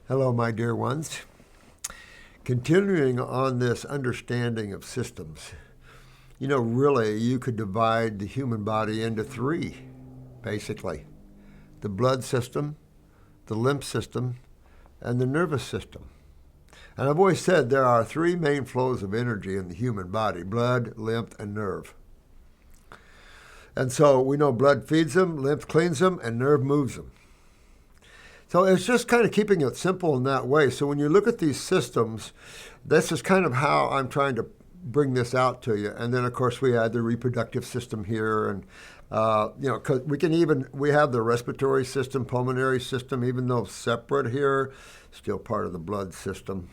Hello, my dear ones. Continuing on this understanding of systems, really, you could divide the human body into three, basically: the blood system, the lymph system, and the nervous system. And I've always said there are three main flows of energy in the human body: blood, lymph, and nerve. And so we know blood feeds them, lymph cleans them, and nerve moves them. So it's just kind of keeping it simple in that way. So when you look at these systems, this is kind of how I'm trying to bring this out to you. And then, of course, we add the reproductive system here. And, because we have the respiratory system, pulmonary system, even though separate here, still part of the blood system.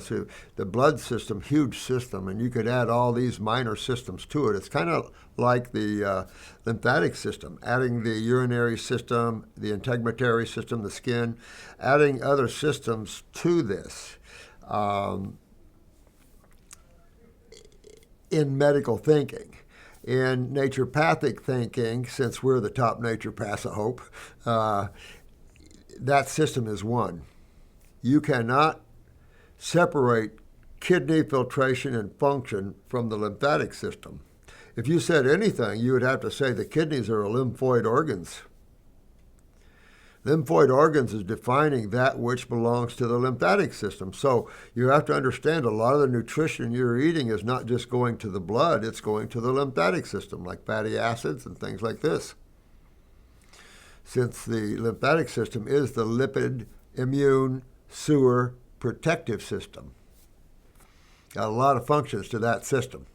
So the blood system, huge system, and you could add all these minor systems to it. It's kind of like the lymphatic system, adding the urinary system, the integumentary system, the skin, adding other systems to this. In medical thinking. In naturopathic thinking, since we're the top naturopaths, I hope, that system is one. You cannot separate kidney filtration and function from the lymphatic system. If you said anything, you would have to say the kidneys are lymphoid organs. Lymphoid organs is defining that which belongs to the lymphatic system. So you have to understand a lot of the nutrition you're eating is not just going to the blood, it's going to the lymphatic system, like fatty acids and things like this. Since the lymphatic system is the lipid, immune, sewer, protective system. Got a lot of functions to that system.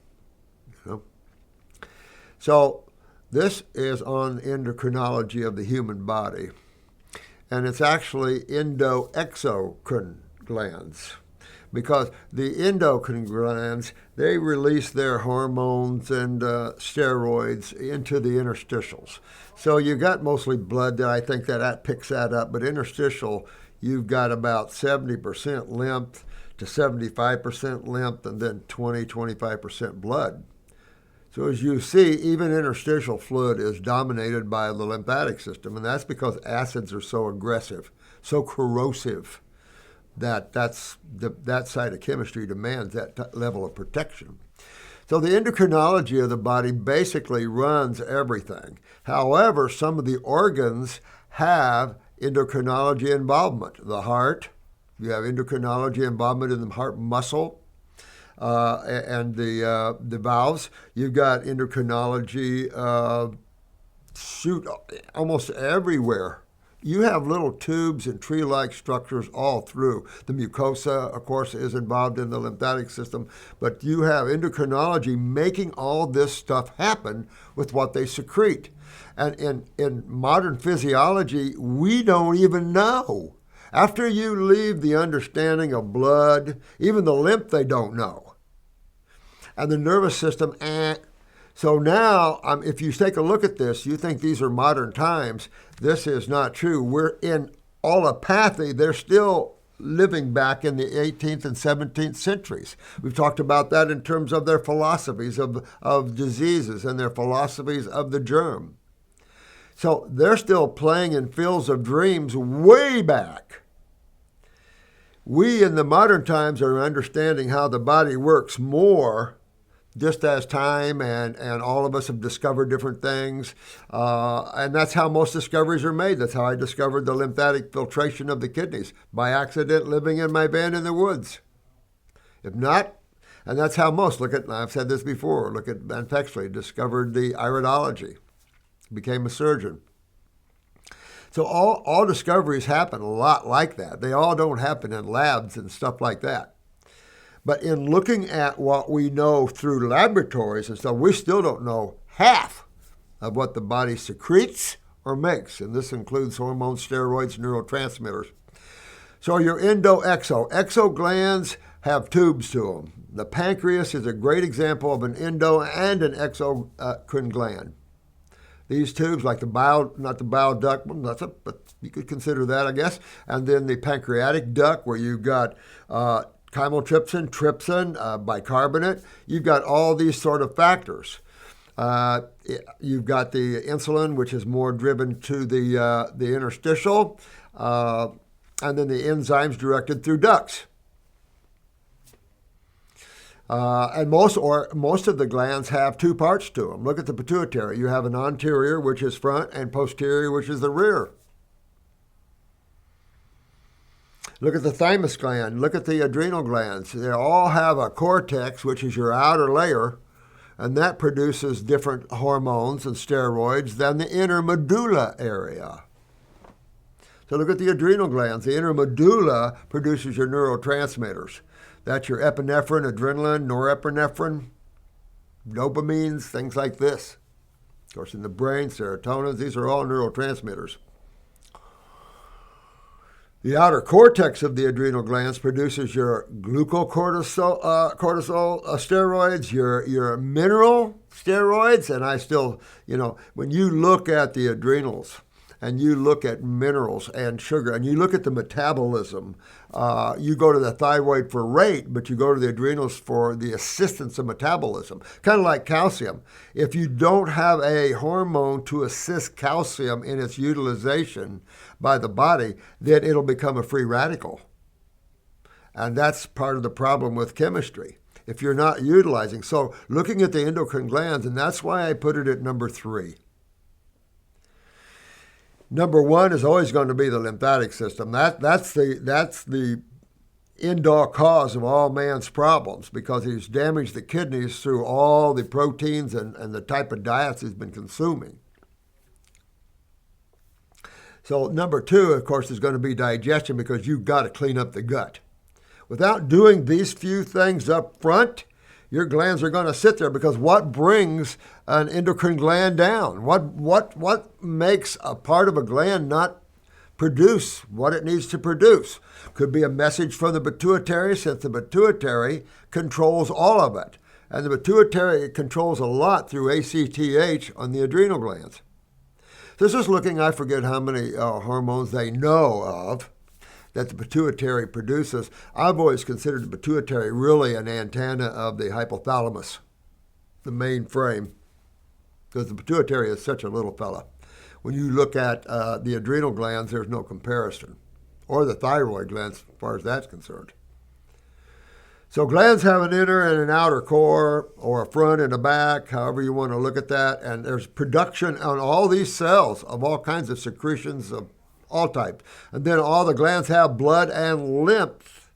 So this is on endocrinology of the human body. And it's actually endo-exocrine glands. Because the endocrine glands, they release their hormones and steroids into the interstitials. So you've got mostly blood that I think that picks that up, but interstitial, you've got about 70% lymph to 75% lymph and then 20-25% blood. So as you see, even interstitial fluid is dominated by the lymphatic system, and that's because acids are so aggressive, so corrosive, that side of chemistry demands that level of protection. So the endocrinology of the body basically runs everything. However, some of the organs have endocrinology involvement. The heart, you have endocrinology involvement in the heart muscle, and the valves. You've got endocrinology almost everywhere. You have little tubes and tree-like structures all through. The mucosa, of course, is involved in the lymphatic system, but you have endocrinology making all this stuff happen with what they secrete. And in modern physiology, we don't even know. After you leave the understanding of blood, even the lymph they don't know. And the nervous system, So now, if you take a look at this, you think these are modern times. This is not true. We're in allopathy. They're still living back in the 18th and 17th centuries. We've talked about that in terms of their philosophies of diseases and their philosophies of the germ. So they're still playing in fields of dreams way back. We in the modern times are understanding how the body works more just as time and all of us have discovered different things. And that's how most discoveries are made. That's how I discovered the lymphatic filtration of the kidneys, by accident living in my van in the woods. If not, and that's how most, I've said this before, look at Van Pexley, discovered the iridology, became a surgeon. So all discoveries happen a lot like that. They all don't happen in labs and stuff like that. But in looking at what we know through laboratories and stuff, we still don't know half of what the body secretes or makes. And this includes hormones, steroids, neurotransmitters. So your exo glands have tubes to them. The pancreas is a great example of an endo and an exocrine gland. These tubes, like not the bile duct, but you could consider that, I guess. And then the pancreatic duct, where you've got chymotrypsin, trypsin, bicarbonate. You've got all these sort of factors. You've got the insulin, which is more driven to the interstitial. and then the enzymes directed through ducts. And most of the glands have two parts to them. Look at the pituitary. You have an anterior, which is front, and posterior, which is the rear. Look at the thymus gland. Look at the adrenal glands. They all have a cortex, which is your outer layer, and that produces different hormones and steroids than the inner medulla area. So look at the adrenal glands. The inner medulla produces your neurotransmitters. That's your epinephrine, adrenaline, norepinephrine, dopamines, things like this. Of course, in the brain, serotonin, these are all neurotransmitters. The outer cortex of the adrenal glands produces your glucocortisol steroids, your mineral steroids, and I still, when you look at the adrenals and you look at minerals and sugar and you look at the metabolism, you go to the thyroid for rate, but you go to the adrenals for the assistance of metabolism. Kind of like calcium. If you don't have a hormone to assist calcium in its utilization by the body, then it'll become a free radical. And that's part of the problem with chemistry, if you're not utilizing. So looking at the endocrine glands, and that's why I put it at number 3. Number 1 is always going to be the lymphatic system. That's the end-all cause of all man's problems, because he's damaged the kidneys through all the proteins and the type of diets he's been consuming. So number 2, of course, is going to be digestion, because you've got to clean up the gut. Without doing these few things up front, your glands are going to sit there, because what brings an endocrine gland down? What makes a part of a gland not produce what it needs to produce? Could be a message from the pituitary, since the pituitary controls all of it. And the pituitary controls a lot through ACTH on the adrenal glands. This is looking, I forget how many hormones they know of that the pituitary produces. I've always considered the pituitary really an antenna of the hypothalamus, the main frame, because the pituitary is such a little fella. When you look at the adrenal glands, there's no comparison, or the thyroid glands as far as that's concerned. So glands have an inner and an outer core, or a front and a back, however you want to look at that, and there's production on all these cells of all kinds of secretions of all types. And then all the glands have blood and lymph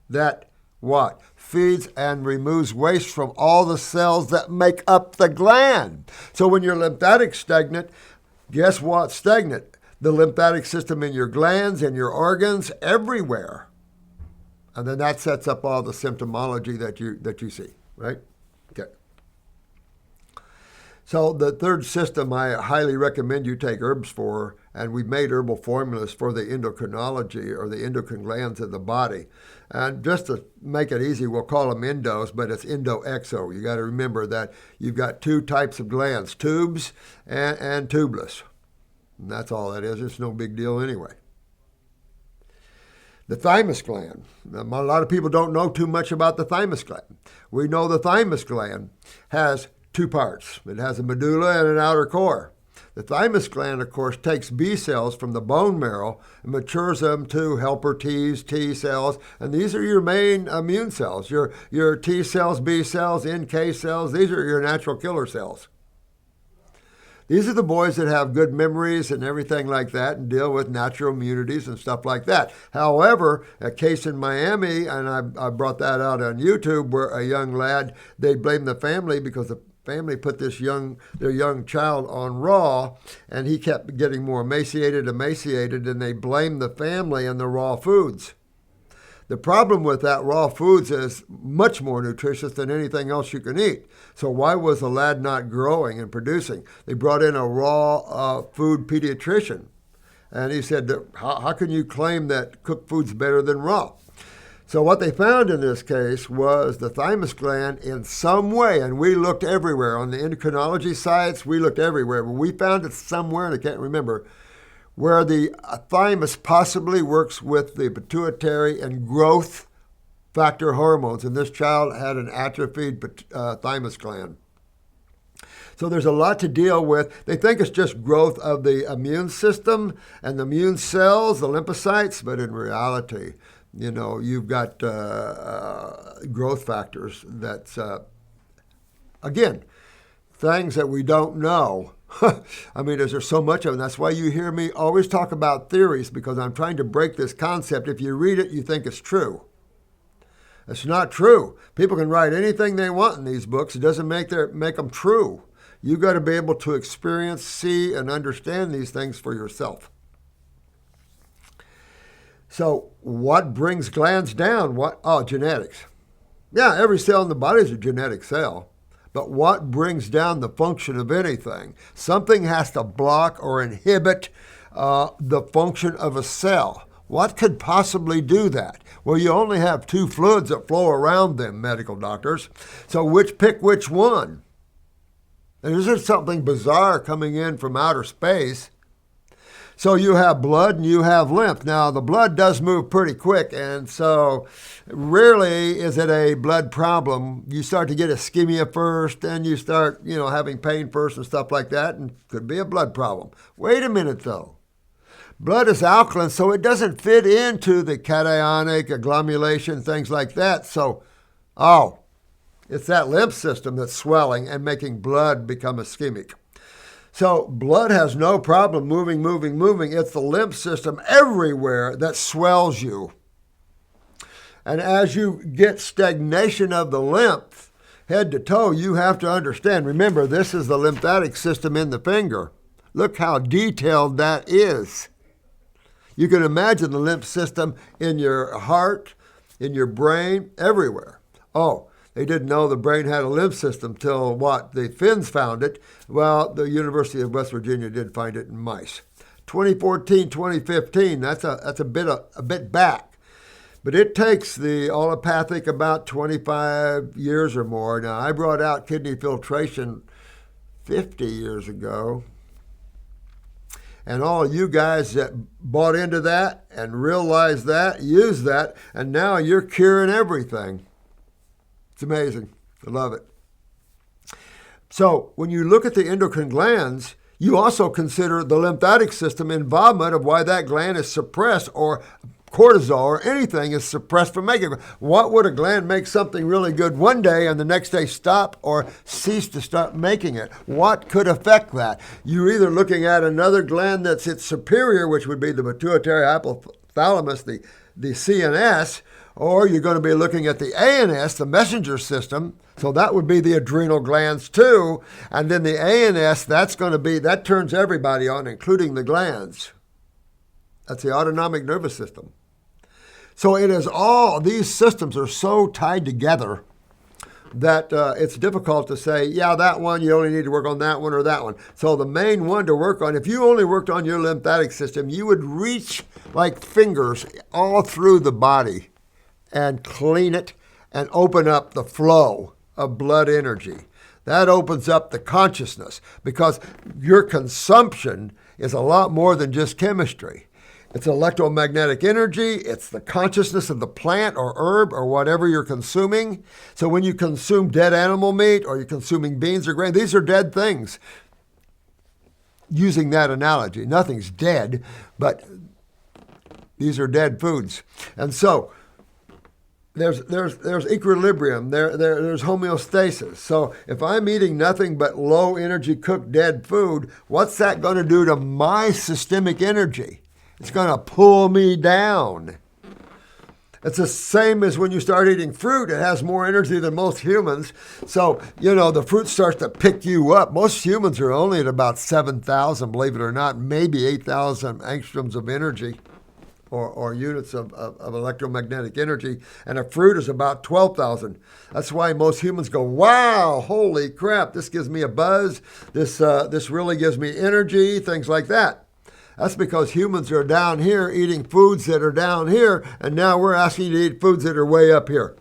that what? Feeds and removes waste from all the cells that make up the gland. So when your lymphatic stagnant, guess what's stagnant? The lymphatic system in your glands and your organs everywhere. And then that sets up all the symptomology that you see, right? Okay. So the third system I highly recommend you take herbs for, and we've made herbal formulas for the endocrinology, or the endocrine glands of the body. And just to make it easy, we'll call them endos, but it's endo-exo. You got to remember that you've got 2 types of glands, tubes and tubeless. And that's all that is. It's no big deal anyway. The thymus gland. A lot of people don't know too much about the thymus gland. We know the thymus gland has 2 parts. It has a medulla and an outer core. The thymus gland, of course, takes B cells from the bone marrow and matures them to helper Ts, T cells, and these are your main immune cells. Your T cells, B cells, NK cells, these are your natural killer cells. These are the boys that have good memories and everything like that and deal with natural immunities and stuff like that. However, a case in Miami, and I brought that out on YouTube, where a young lad, they blamed the family because the family put their young child on raw, and he kept getting more emaciated, and they blamed the family and the raw foods. The problem with that raw foods is much more nutritious than anything else you can eat. So why was the lad not growing and producing? They brought in a raw food pediatrician, and he said, how can you claim that cooked food's better than raw? So what they found in this case was the thymus gland in some way, and we looked everywhere. On the endocrinology sites, we looked everywhere, but we found it somewhere, and I can't remember, where the thymus possibly works with the pituitary and growth factor hormones, and this child had an atrophied thymus gland. So there's a lot to deal with. They think it's just growth of the immune system and the immune cells, the lymphocytes, but in reality, you've got growth factors that's, again, things that we don't know. I mean, there's so much of it. That's why you hear me always talk about theories, because I'm trying to break this concept. If you read it, you think it's true. It's not true. People can write anything they want in these books. It doesn't make them true. You've got to be able to experience, see, and understand these things for yourself. So what brings glands down? Genetics. Yeah, every cell in the body is a genetic cell. But what brings down the function of anything? Something has to block or inhibit the function of a cell. What could possibly do that? Well, you only have two fluids that flow around them, medical doctors. So pick which one? And isn't something bizarre coming in from outer space? So you have blood and you have lymph. Now, the blood does move pretty quick, and so rarely is it a blood problem. You start to get ischemia first, then you start, having pain first and stuff like that, and could be a blood problem. Wait a minute, though. Blood is alkaline, so it doesn't fit into the cationic, agglomulation, things like that. So, it's that lymph system that's swelling and making blood become ischemic. So blood has no problem moving. It's the lymph system everywhere that swells you. And as you get stagnation of the lymph, head to toe, you have to understand. Remember, this is the lymphatic system in the finger. Look how detailed that is. You can imagine the lymph system in your heart, in your brain, everywhere. They didn't know the brain had a lymph system till the Finns found it. Well, the University of West Virginia did find it in mice. 2014, 2015, that's a bit back. But it takes the allopathic about 25 years or more. Now, I brought out kidney filtration 50 years ago. And all you guys that bought into that and realized that, used that, and now you're curing everything. It's amazing. I love it. So when you look at the endocrine glands, you also consider the lymphatic system involvement of why that gland is suppressed, or cortisol or anything is suppressed from making it. What would a gland make something really good one day and the next day stop or cease to start making it? What could affect that? You're either looking at another gland that's its superior, which would be the pituitary, hypothalamus, the CNS, or you're going to be looking at the ANS, the messenger system. So that would be the adrenal glands too. And then the ANS, that turns everybody on, including the glands. That's the autonomic nervous system. So it is these systems are so tied together that it's difficult to say, that one, you only need to work on that one or that one. So the main one to work on, if you only worked on your lymphatic system, you would reach like fingers all through the body and clean it and open up the flow of blood energy. That opens up the consciousness, because your consumption is a lot more than just chemistry. It's electromagnetic energy. It's the consciousness of the plant or herb or whatever you're consuming. So when you consume dead animal meat or you're consuming beans or grain, these are dead things. Using that analogy, nothing's dead, but these are dead foods. And so there's equilibrium, there's homeostasis. So if I'm eating nothing but low energy cooked dead food, what's that going to do to my systemic energy? It's going to pull me down. It's the same as when you start eating fruit. It has more energy than most humans. So, the fruit starts to pick you up. Most humans are only at about 7,000, believe it or not, maybe 8,000 angstroms of energy or units of electromagnetic energy. And a fruit is about 12,000. That's why most humans go, wow, holy crap, this gives me a buzz. This really gives me energy, things like that. That's because humans are down here eating foods that are down here, and now we're asking you to eat foods that are way up here.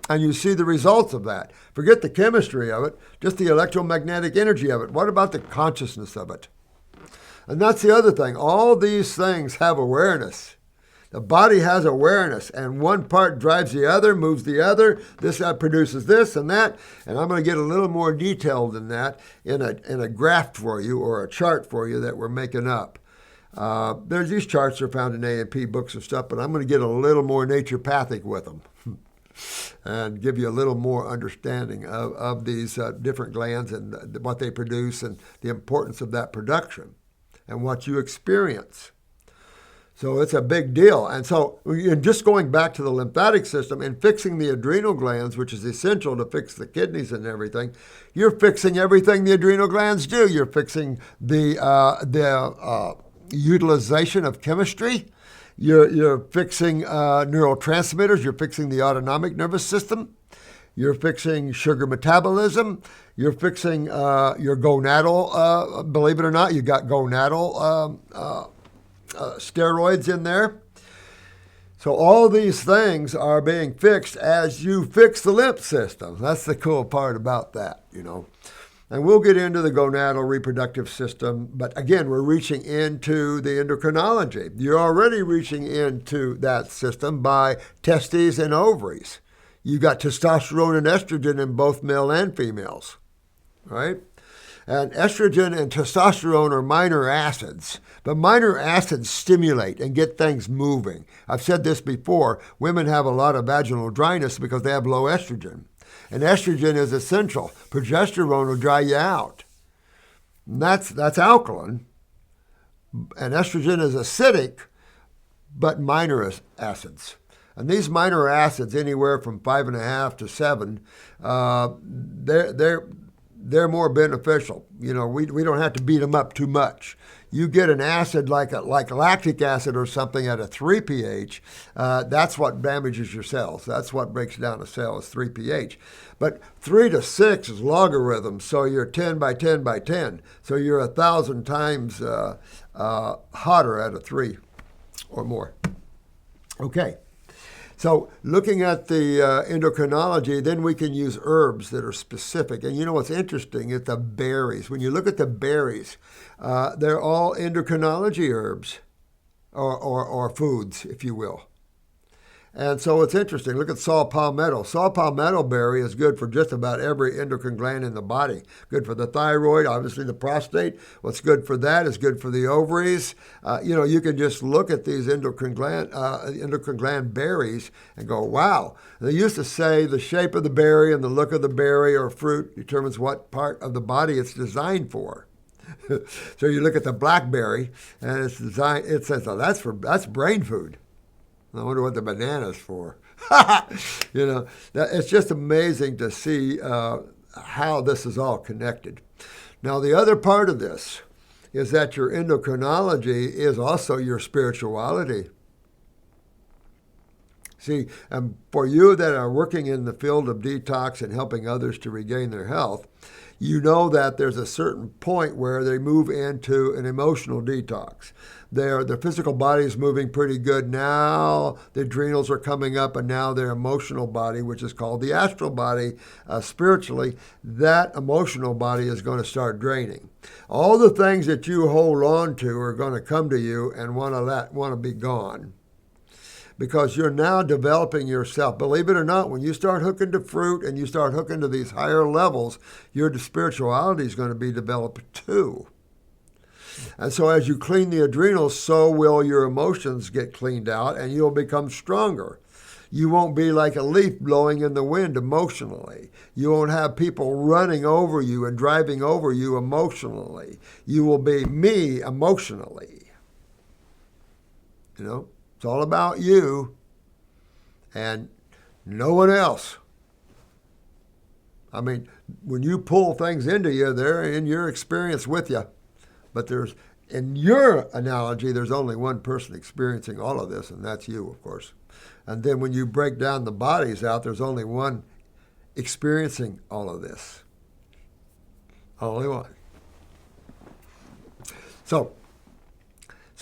And you see the results of that. Forget the chemistry of it, just the electromagnetic energy of it. What about the consciousness of it? And that's the other thing. All these things have awareness. The body has awareness, and one part drives the other, moves the other. This produces this and that, and I'm going to get a little more detailed than that in a graph for you or a chart for you that we're making up. There's these charts are found in A&P books and stuff, but I'm going to get a little more naturopathic with them and give you a little more understanding of these different glands and what they produce and the importance of that production and what you experience. So it's a big deal. And so just going back to the lymphatic system and fixing the adrenal glands, which is essential to fix the kidneys and everything, you're fixing everything the adrenal glands do. You're fixing the utilization of chemistry. You're fixing neurotransmitters. You're fixing the autonomic nervous system. You're fixing sugar metabolism. You're fixing your gonadal, believe it or not, you got gonadal steroids in there. So all these things are being fixed as you fix the lymph system. That's the cool part about that, you know. And we'll get into the gonadal reproductive system, but again, we're reaching into the endocrinology. You're already reaching into that system by testes and ovaries. You got testosterone and estrogen in both male and females, right? And estrogen and testosterone are minor acids, but minor acids stimulate and get things moving. I've said this before, women have a lot of vaginal dryness because they have low estrogen. And estrogen is essential. Progesterone will dry you out. And that's alkaline. And estrogen is acidic, but minor acids. And these minor acids, anywhere from 5.5 to 7, they're more beneficial. You know, we don't have to beat them up too much. You get an acid like lactic acid or something at a 3 pH, that's what damages your cells. That's what breaks down a cell is 3 pH. But 3 to 6 is logarithm, so you're 10 by 10 by 10. So you're 1,000 times hotter at a 3 or more. Okay. So looking at the endocrinology, then we can use herbs that are specific. And you know what's interesting is the berries. When you look at the berries, they're all endocrinology herbs or foods, if you will. And so it's interesting. Look at saw palmetto. Saw palmetto berry is good for just about every endocrine gland in the body. Good for the thyroid, obviously the prostate. What's good for that is good for the ovaries. You can just look at these endocrine gland berries and go, wow. They used to say the shape of the berry and the look of the berry or fruit determines what part of the body it's designed for. So you look at the blackberry and it's designed. It says, oh, that's brain food. I wonder what the banana's for. It's just amazing to see how this is all connected. Now, the other part of this is that your endocrinology is also your spirituality. See, for you that are working in the field of detox and helping others to regain their health, you know that there's a certain point where they move into an emotional detox. Their physical body is moving pretty good now. The adrenals are coming up, and now their emotional body, which is called the astral body, spiritually, that emotional body is going to start draining. All the things that you hold on to are going to come to you and want to be gone. Because you're now developing yourself. Believe it or not, when you start hooking to fruit and you start hooking to these higher levels, your spirituality is going to be developed too. And so as you clean the adrenals, so will your emotions get cleaned out and you'll become stronger. You won't be like a leaf blowing in the wind emotionally. You won't have people running over you and driving over you emotionally. You will be me emotionally. It's all about you and no one else. I mean, when you pull things into you, they're in your experience with you. But in your analogy, there's only one person experiencing all of this, and that's you, of course. And then when you break down the bodies out, there's only one experiencing all of this. Only one. So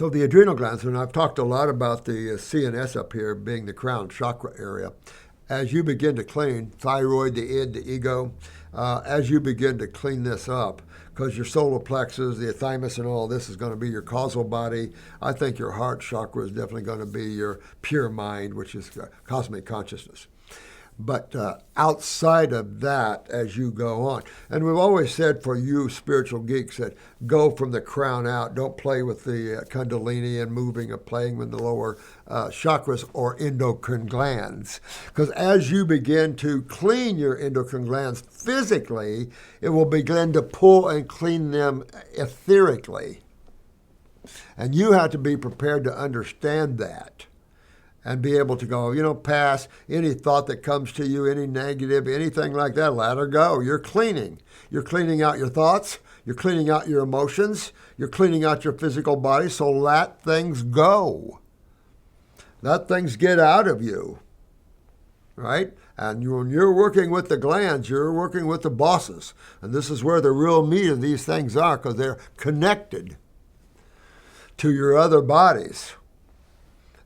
the adrenal glands, and I've talked a lot about the CNS up here being the crown chakra area, as you begin to clean thyroid, the id, the ego, as you begin to clean this up, because your solar plexus, the thymus, and all this is going to be your causal body. I think your heart chakra is definitely going to be your pure mind, which is cosmic consciousness. But outside of that, as you go on, and we've always said for you spiritual geeks that go from the crown out, don't play with the kundalini and moving or playing with the lower chakras or endocrine glands. Because as you begin to clean your endocrine glands physically, it will begin to pull and clean them etherically. And you have to be prepared to understand that. And be able to go, past any thought that comes to you, any negative, anything like that, let her go. You're cleaning. You're cleaning out your thoughts. You're cleaning out your emotions. You're cleaning out your physical body. So let things go. Let things get out of you, right? And when you're working with the glands, you're working with the bosses. And this is where the real meat of these things are, because they're connected to your other bodies.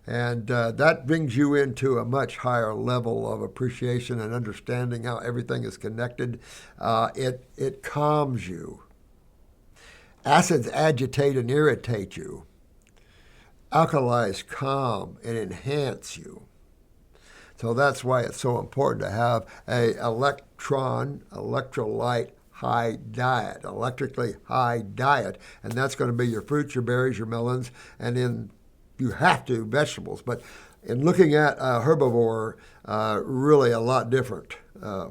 And that brings you into a much higher level of appreciation and understanding how everything is connected. It calms you. Acids agitate and irritate you. Alkalis calm and enhance you. So that's why it's so important to have a electrolyte high diet, electrically high diet. And that's going to be your fruits, your berries, your melons, and in you have to vegetables, but in looking at herbivore, really a lot different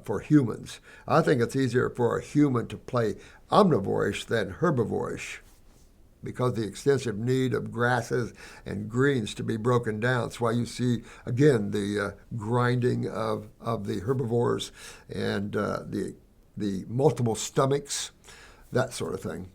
for humans. I think it's easier for a human to play omnivorish than herbivorish because of the extensive need of grasses and greens to be broken down. That's why you see, again, the grinding of the herbivores and the multiple stomachs, that sort of thing.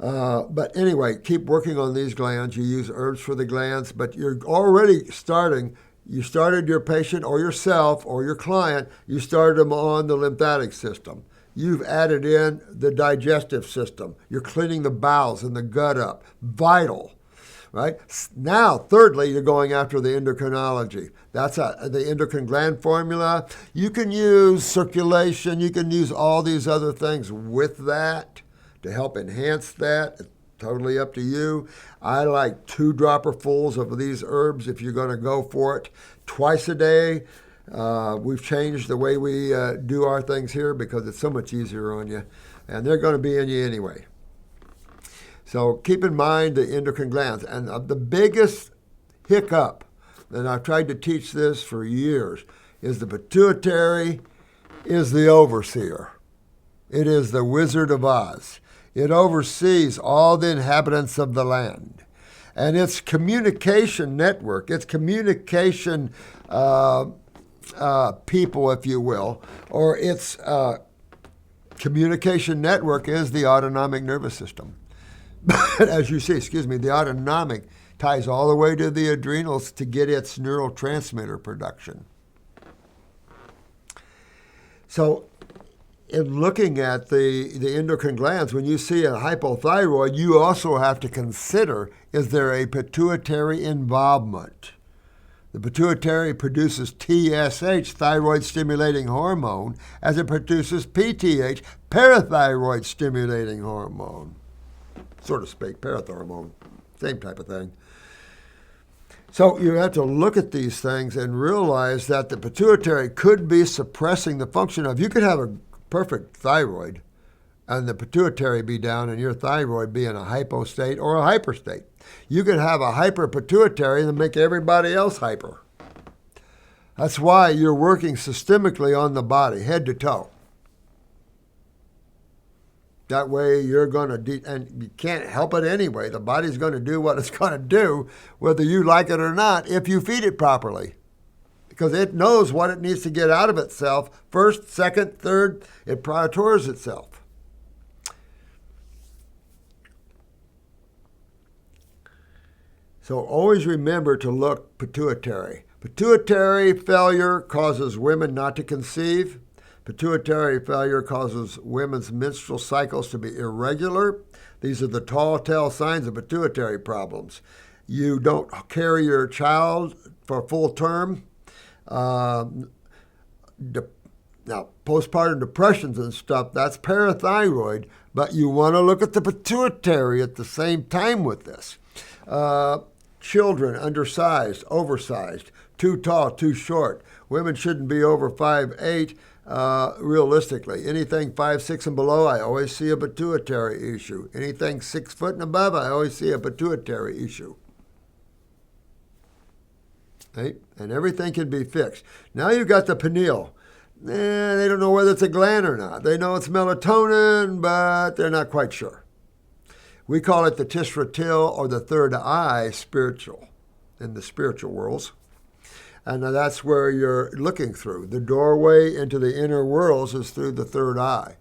But anyway, keep working on these glands. You use herbs for the glands, but you're already starting. You started your patient or yourself or your client, you started them on the lymphatic system. You've added in the digestive system. You're cleaning the bowels and the gut up. Vital, right? Now, thirdly, you're going after the endocrinology. That's the endocrine gland formula. You can use circulation. You can use all these other things with that to help enhance that. It's totally up to you. I like 2 dropperfuls of these herbs if you're going to go for it twice a day. We've changed the way we do our things here because it's so much easier on you, and they're going to be in you anyway. So keep in mind the endocrine glands. And the biggest hiccup, and I've tried to teach this for years, is the pituitary is the overseer. It is the Wizard of Oz. It oversees all the inhabitants of the land. And its communication network, its communication people, if you will, or its communication network is the autonomic nervous system. But as you see, the autonomic ties all the way to the adrenals to get its neurotransmitter production. So in looking at the endocrine glands, when you see a hypothyroid, you also have to consider, is there a pituitary involvement? The pituitary produces TSH, thyroid stimulating hormone, as it produces PTH, parathyroid stimulating hormone. So to speak, parathormone, same type of thing. So you have to look at these things and realize that the pituitary could be suppressing the function of, you could have a perfect thyroid and the pituitary be down and your thyroid be in a hypo state or a hyper state. You could have a hyperpituitary and make everybody else hyper. That's why you're working systemically on the body, head to toe. That way you're going to, and you can't help it anyway. The body's going to do what it's going to do, whether you like it or not, if you feed it properly. Because it knows what it needs to get out of itself. First, second, third, it prioritizes itself. So always remember to look pituitary. Pituitary failure causes women not to conceive. Pituitary failure causes women's menstrual cycles to be irregular. These are the telltale signs of pituitary problems. You don't carry your child for full term. Now, postpartum depressions and stuff, that's parathyroid, but you want to look at the pituitary at the same time with this. Children, undersized, oversized, too tall, too short. Women shouldn't be over 5'8", realistically. Anything 5'6" and below, I always see a pituitary issue. Anything 6 foot and above, I always see a pituitary issue. Right? And everything can be fixed. Now you've got the pineal. They don't know whether it's a gland or not. They know it's melatonin, but they're not quite sure. We call it the tisratil, or the third eye, spiritual, in the spiritual worlds. And that's where you're looking through. The doorway into the inner worlds is through the third eye.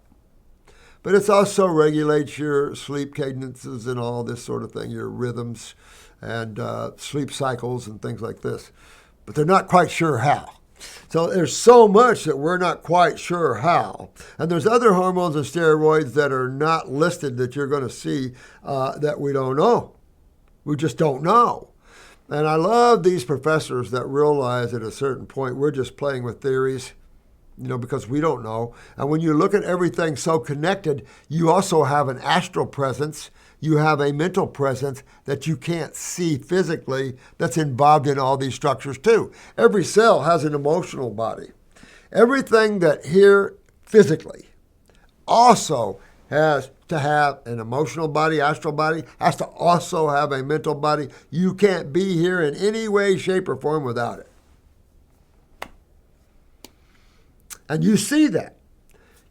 But it also regulates your sleep cadences and all this sort of thing, your rhythms and sleep cycles and things like this. But they're not quite sure how. So there's so much that we're not quite sure how. And there's other hormones and steroids that are not listed that you're going to see that we don't know. We just don't know. And I love these professors that realize at a certain point we're just playing with theories, because we don't know. And when you look at everything so connected, you also have an astral presence. You have a mental presence that you can't see physically that's involved in all these structures too. Every cell has an emotional body. Everything that here physically also has to have an emotional body, astral body, has to also have a mental body. You can't be here in any way, shape, or form without it. And you see that.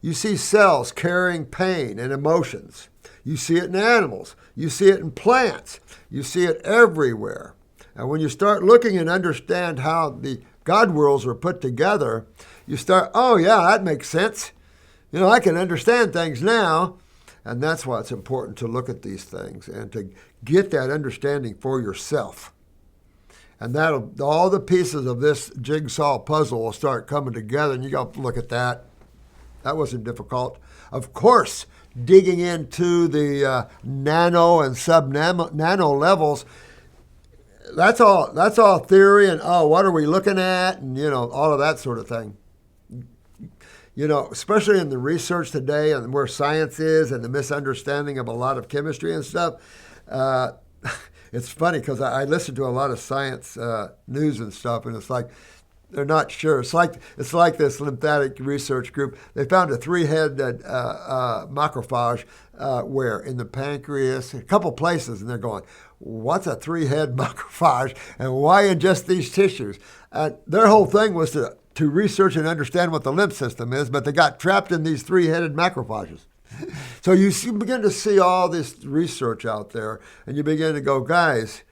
You see cells carrying pain and emotions. You see it in animals. You see it in plants. You see it everywhere. And when you start looking and understand how the God worlds are put together, you start, oh yeah, that makes sense. I can understand things now. And that's why it's important to look at these things and to get that understanding for yourself. And all the pieces of this jigsaw puzzle will start coming together, and you got to look at that. That wasn't difficult. Of course, digging into the nano and sub-nano levels, that's all theory and, what are we looking at, and, all of that sort of thing. Especially in the research today and where science is and the misunderstanding of a lot of chemistry and stuff, it's funny because I listen to a lot of science news and stuff, and it's like they're not sure. It's like this lymphatic research group. They found a 3-headed macrophage where in the pancreas, a couple places, and they're going, what's a 3-head macrophage and why in just these tissues? Their whole thing was to research and understand what the lymph system is, but they got trapped in these 3-headed macrophages. So you begin to see all this research out there, and you begin to go, guys,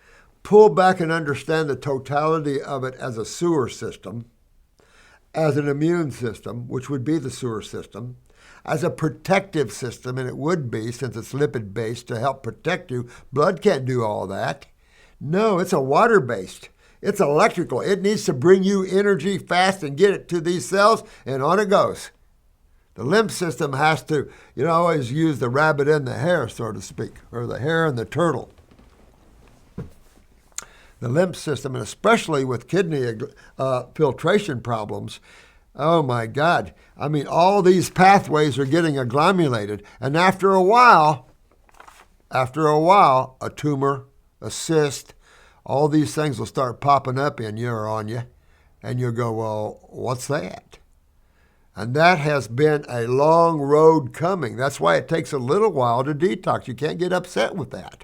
pull back and understand the totality of it as a sewer system, as an immune system, which would be the sewer system, as a protective system, and it would be since it's lipid-based to help protect you. Blood can't do all that. No, it's a water-based. It's electrical. It needs to bring you energy fast and get it to these cells, and on it goes. The lymph system has to, I always use the rabbit and the hare, so to speak, or the hare and the turtle. The lymph system, and especially with kidney filtration problems, oh my God. I mean, all these pathways are getting agglomerated, and after a while, a tumor, a cyst, all these things will start popping up in you or on you, and you'll go, well, what's that? And that has been a long road coming. That's why it takes a little while to detox. You can't get upset with that.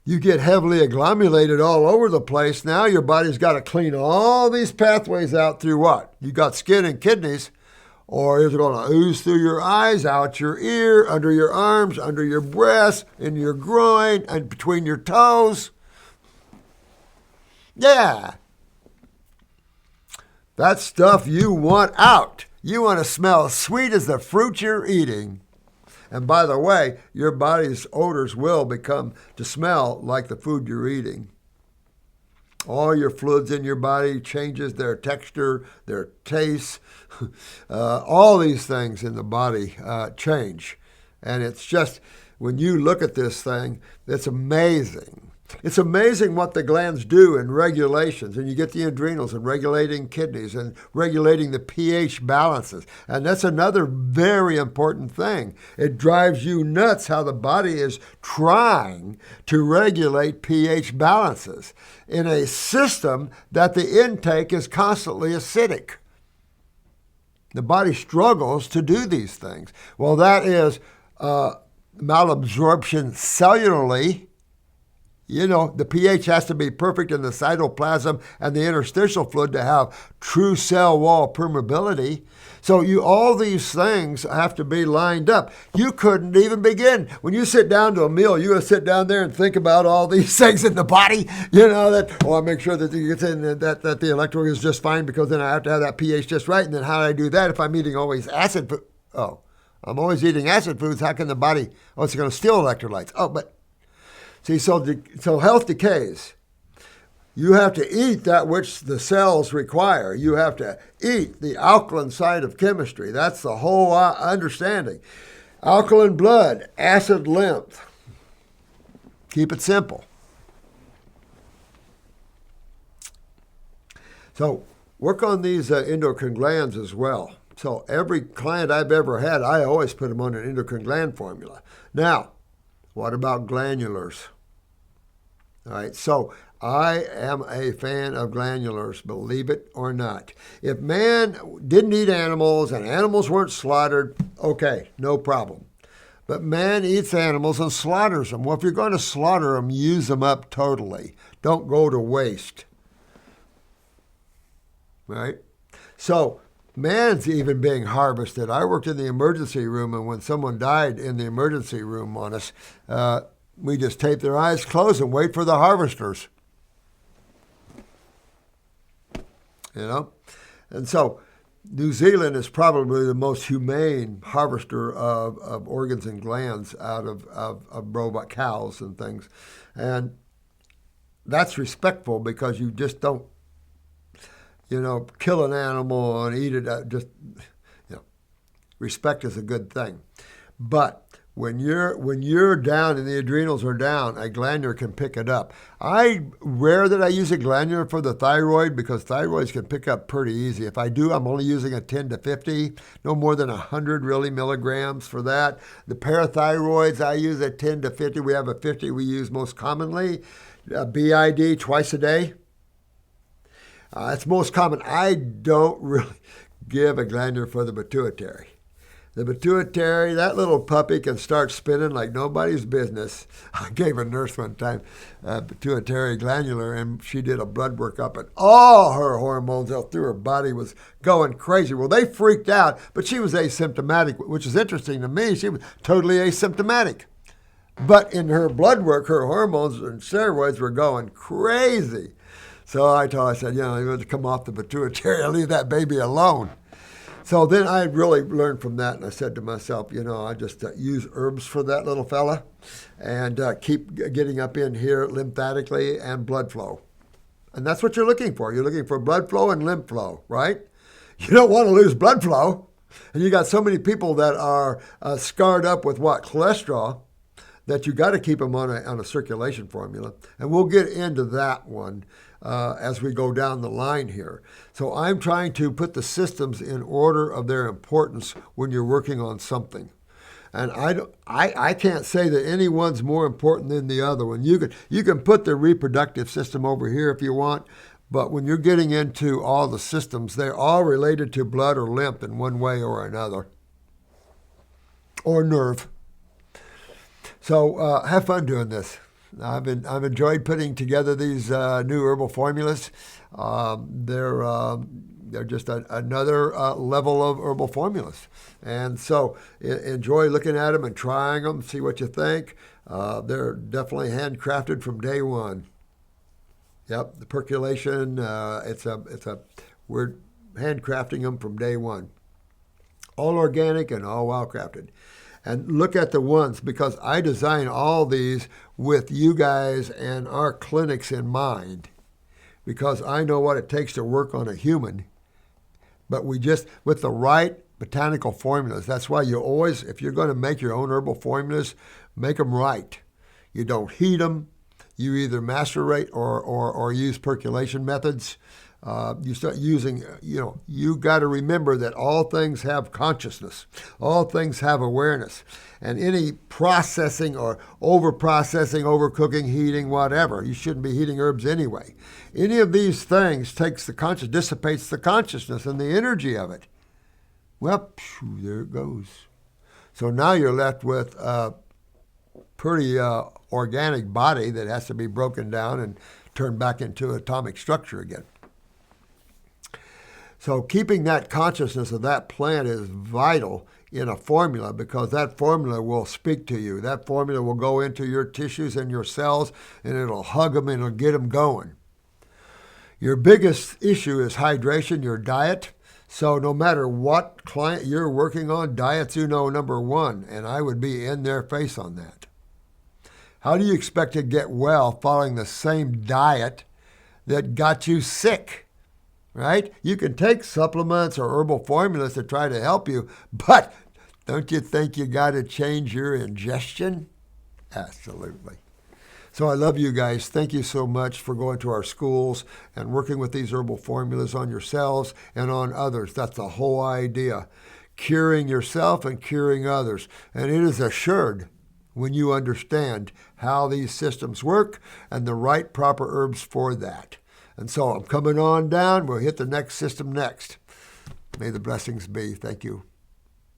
You get heavily agglomerated all over the place. Now your body's got to clean all these pathways out through what? You got skin and kidneys, or is it going to ooze through your eyes, out your ear, under your arms, under your breast, in your groin, and between your toes? Yeah. That's stuff you want out. You want to smell sweet as the fruit you're eating. And by the way, your body's odors will become to smell like the food you're eating. All your fluids in your body changes their texture, their taste. All these things in the body change. And it's just, when you look at this thing, it's amazing. It's amazing what the glands do in regulations, and you get the adrenals and regulating kidneys and regulating the pH balances. And that's another very important thing. It drives you nuts how the body is trying to regulate pH balances in a system that the intake is constantly acidic. The body struggles to do these things. Well, that is malabsorption cellularly. You know, the pH has to be perfect in the cytoplasm and the interstitial fluid to have true cell wall permeability. So all these things have to be lined up. You couldn't even begin. When you sit down to a meal, you're going to sit down there and think about all these things in the body. You know, that, I make sure that that the electrical is just fine because then I have to have that pH just right. And then how do I do that if I'm eating always acid food? Oh, I'm always eating acid foods. How can the body, it's going to steal electrolytes. Oh, but see, so health decays. You have to eat that which the cells require. You have to eat the alkaline side of chemistry. That's the whole understanding. Alkaline blood, acid lymph. Keep it simple. So work on these endocrine glands as well. So every client I've ever had, I always put them on an endocrine gland formula. Now, what about glandulars? All right, so I am a fan of glandulars, believe it or not. If man didn't eat animals and animals weren't slaughtered, okay, no problem. But man eats animals and slaughters them. Well, if you're going to slaughter them, use them up totally. Don't go to waste. Right? So man's even being harvested. I worked in the emergency room, and when someone died in the emergency room on us, we just tape their eyes closed and wait for the harvesters. You know? And so New Zealand is probably the most humane harvester of organs and glands out of robot cows and things. And that's respectful because you just don't, kill an animal and eat it. Respect is a good thing. But when you're down and the adrenals are down, a glandular can pick it up. Rare that I use a glandular for the thyroid because thyroids can pick up pretty easy. If I do, I'm only using a 10 to 50, no more than 100 really milligrams for that. The parathyroids, I use a 10 to 50. We have a 50 we use most commonly. BID twice a day. It's most common. I don't really give a glandular for the pituitary. The pituitary, that little puppy can start spinning like nobody's business. I gave a nurse one time a pituitary glandular, and she did a blood workup, and all her hormones out through her body was going crazy. Well, they freaked out, but she was asymptomatic, which is interesting to me. She was totally asymptomatic. But in her blood work, her hormones and steroids were going crazy. So I said, you have to come off the pituitary and leave that baby alone. So then I really learned from that, and I said to myself, I just use herbs for that little fella and keep getting up in here lymphatically and blood flow. And that's what you're looking for. You're looking for blood flow and lymph flow, right? You don't want to lose blood flow. And you got so many people that are scarred up with cholesterol, that you got to keep them on a circulation formula. And we'll get into that one as we go down the line here. So I'm trying to put the systems in order of their importance when you're working on something. And I can't say that any one's more important than the other one. You can put the reproductive system over here if you want, but when you're getting into all the systems, they're all related to blood or lymph in one way or another, or nerve. So have fun doing this. I've enjoyed putting together these new herbal formulas. They're just another level of herbal formulas, and so enjoy looking at them and trying them. See what you think. They're definitely handcrafted from day one. Yep, the percolation. We're handcrafting them from day one. All organic and all wild crafted. And look at the ones, because I design all these with you guys and our clinics in mind, because I know what it takes to work on a human. But with the right botanical formulas, that's why you always, if you're going to make your own herbal formulas, make them right. You don't heat them. you either macerate or use percolation methods. You start using, you got to remember that all things have consciousness. All things have awareness. And any processing or over-processing, overcooking, heating, whatever, you shouldn't be heating herbs anyway. Any of these things dissipates the consciousness and the energy of it. Well, there it goes. So now you're left with a pretty organic body that has to be broken down and turned back into atomic structure again. So keeping that consciousness of that plant is vital in a formula, because that formula will speak to you. That formula will go into your tissues and your cells, and it'll hug them and it'll get them going. Your biggest issue is hydration, your diet. So no matter what client you're working on, diet's number one, and I would be in their face on that. How do you expect to get well following the same diet that got you sick? Right? You can take supplements or herbal formulas to try to help you, but don't you think you got to change your ingestion? Absolutely. So I love you guys. Thank you so much for going to our schools and working with these herbal formulas on yourselves and on others. That's the whole idea. Curing yourself and curing others. And it is assured when you understand how these systems work and the right proper herbs for that. And so I'm coming on down. We'll hit the next system next. May the blessings be. Thank you.